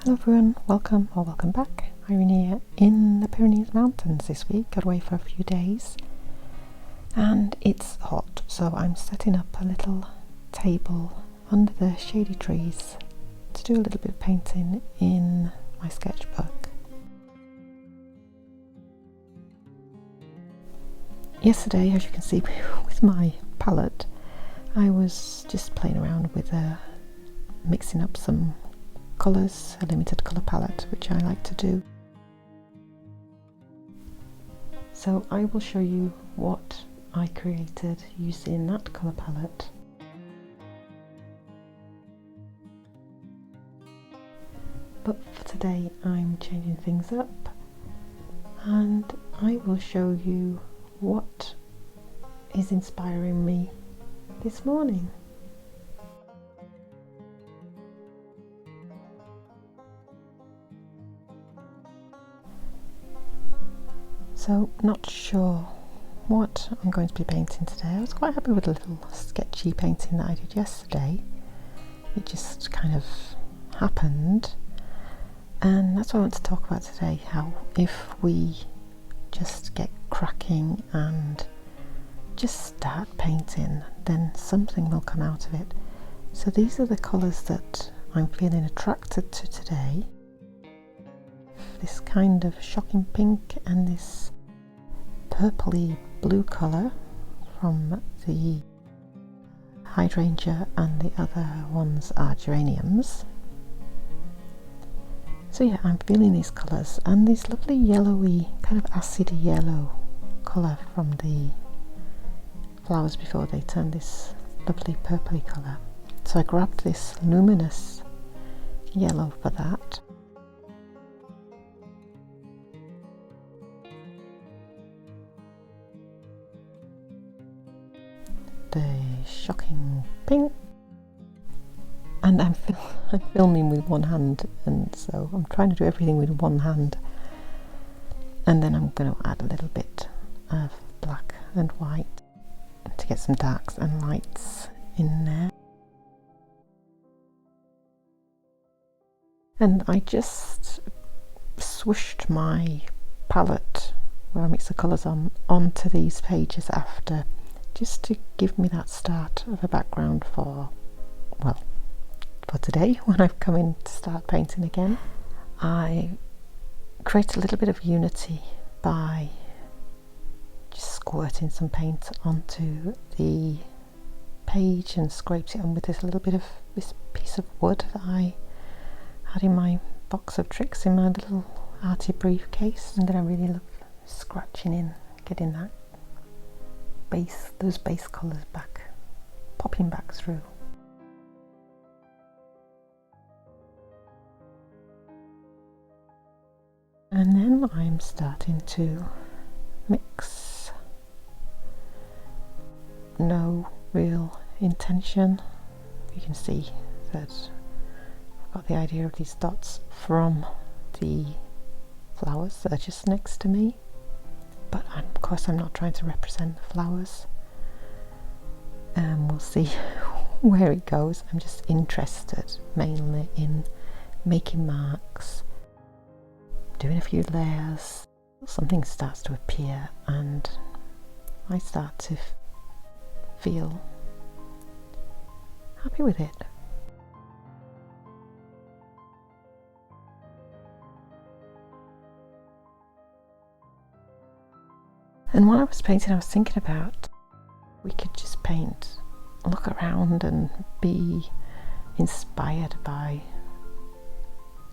Hello everyone, welcome or welcome back. Irene here in the Pyrenees mountains this week. Got away for a few days and it's hot, so I'm setting up a little table under the shady trees to do a little bit of painting in my sketchbook. Yesterday, as you can see with my palette, I was just playing around with mixing up some colours, a limited colour palette, which I like to do. So I will show you what I created using that colour palette. But for today I'm changing things up and I will show you what is inspiring me this morning. So, not sure what I'm going to be painting today. I was quite happy with the little sketchy painting that I did yesterday. It just kind of happened, and that's what I want to talk about today. How if we just get cracking and just start painting, then something will come out of it. So these are the colours that I'm feeling attracted to today. This kind of shocking pink and this purpley blue colour from the hydrangea, and the other ones are geraniums. So yeah, I'm feeling these colours and this lovely yellowy, kind of acid yellow colour from the flowers before they turn this lovely purpley colour. So I grabbed this luminous yellow for that. The shocking pink, and I'm filming with one hand, and so I'm trying to do everything with one hand, and then I'm going to add a little bit of black and white to get some darks and lights in there. And I just swooshed my palette where I mix the colours onto these pages after, just to give me that start of a background for today when I've come in to start painting again. I create a little bit of unity by just squirting some paint onto the page and scraped it on with this little bit of this piece of wood that I had in my box of tricks in my little arty briefcase, and then I really love scratching in, getting that those base colours back, popping back through. And then I'm starting to mix. No real intention. You can see that I've got the idea of these dots from the flowers that are just next to me. But of course I'm not trying to represent the flowers, and we'll see where it goes. I'm just interested mainly in making marks, doing a few layers. Something starts to appear and I start to feel happy with it. And while I was painting, I was thinking about, we could just paint, look around and be inspired by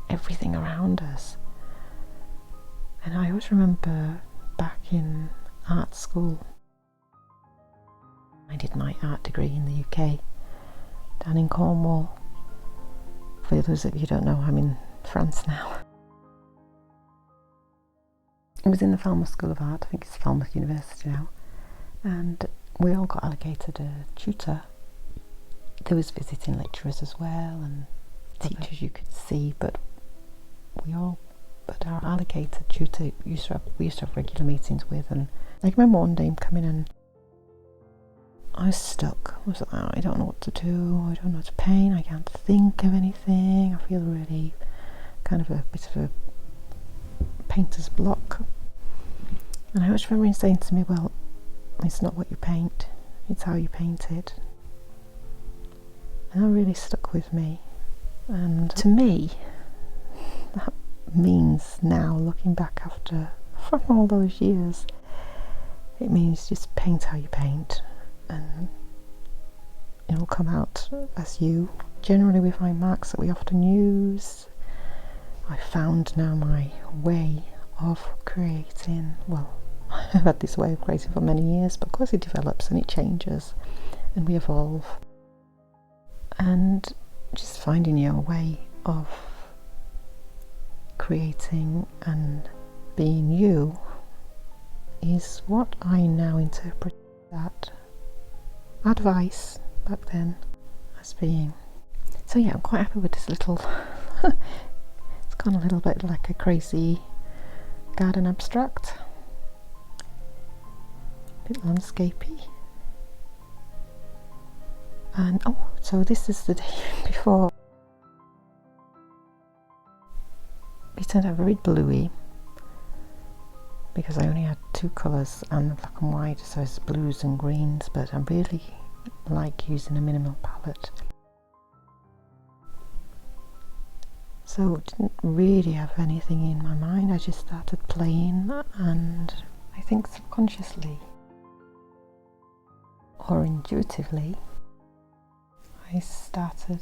everything around us. And I always remember back in art school, I did my art degree in the UK, down in Cornwall. For those of you who don't know, I'm in France now. It was in the Falmouth School of Art, I think it's Falmouth University now, and we all got allocated a tutor. There was visiting lecturers as well and teachers you could see, but our allocated tutor we used to have regular meetings with. And I remember one day him coming and I was stuck. I was like, oh, I don't know what to do, I don't know what to paint, I can't think of anything, I feel really kind of a bit of a painter's block. And I always remember him saying to me, well, it's not what you paint, it's how you paint it. And that really stuck with me. And to me, that means now, looking back from all those years, it means just paint how you paint, and it'll come out as you. Generally we find marks that we often use. I found now my way of creating, well, I've had this way of creating for many years, but of course it develops and it changes and we evolve. And just finding your way of creating and being you is what I now interpret that advice back then as being. So yeah, I'm quite happy with this little it's gone a little bit like a crazy garden abstract, a bit landscapey. And oh, so this is the day before. It turned out very bluey because I only had two colours and the black and white, so it's blues and greens, but I really like using a minimal palette. So didn't really have anything in my mind, I just started playing, and I think subconsciously or intuitively I started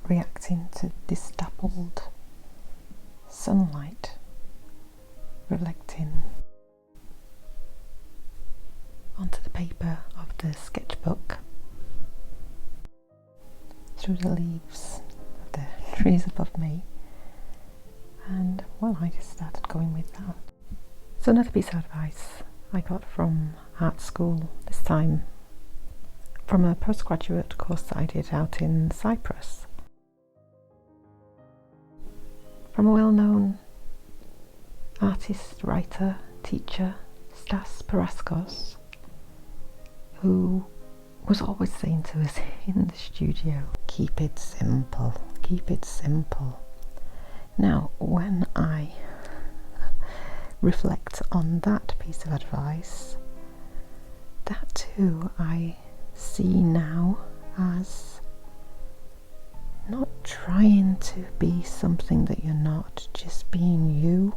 reacting to this dappled sunlight reflecting onto the paper of the sketchbook through the leaves of the trees above me, and well, I just started going with that. So another piece of advice I got from art school, this time from a postgraduate course that I did out in Cyprus, from a well-known artist, writer, teacher, Stas Paraskos, who was always saying to us in the studio, keep it simple, keep it simple. Now, when I reflect on that piece of advice, that too I see now as not trying to be something that you're not, just being you,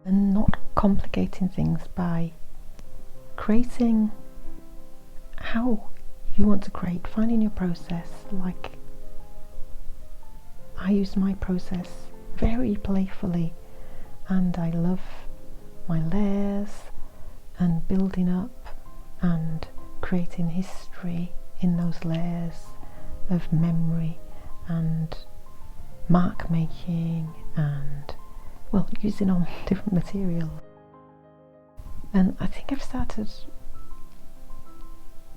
and not complicating things by creating how you want to create, finding your process. Like I use my process very playfully, and I love my layers and building up and creating history in those layers of memory and mark making and, well, using all different material. And I think I've started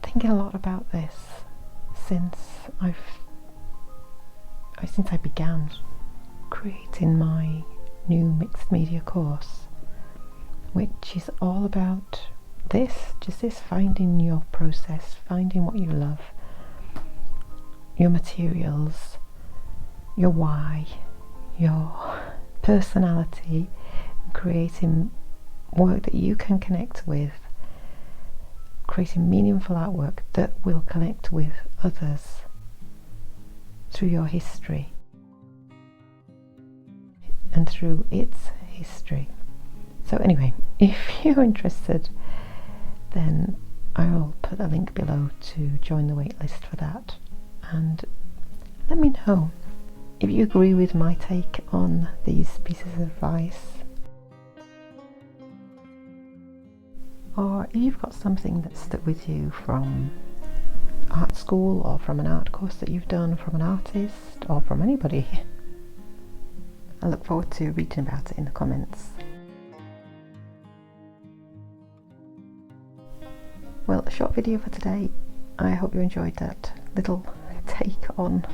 thinking a lot about this since I began creating my new mixed media course, which is all about this, finding your process, finding what you love, your materials, your why, your personality, and creating work that you can connect with, creating meaningful artwork that will connect with others through your history and through its history. So anyway, if you're interested, then I'll put a link below to join the waitlist for that, and let me know if you agree with my take on these pieces of advice, or if you've got something that stuck with you from art school or from an art course that you've done, from an artist or from anybody. I look forward to reading about it in the comments. Well, a short video for today. I hope you enjoyed that little take on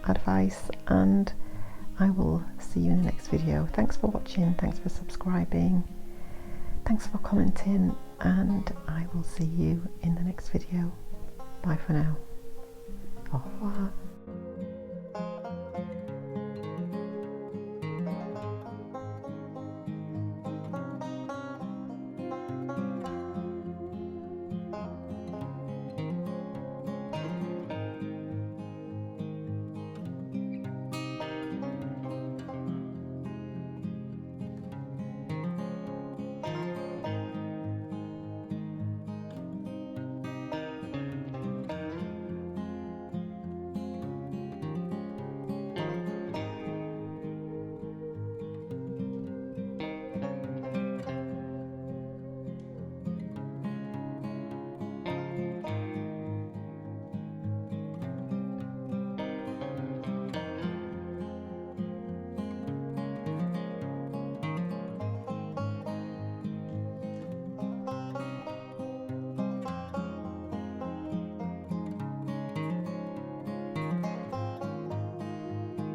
advice, and I will see you in the next video. Thanks for watching, thanks for subscribing, thanks for commenting, and I will see you in the next video. Bye for now. Au revoir.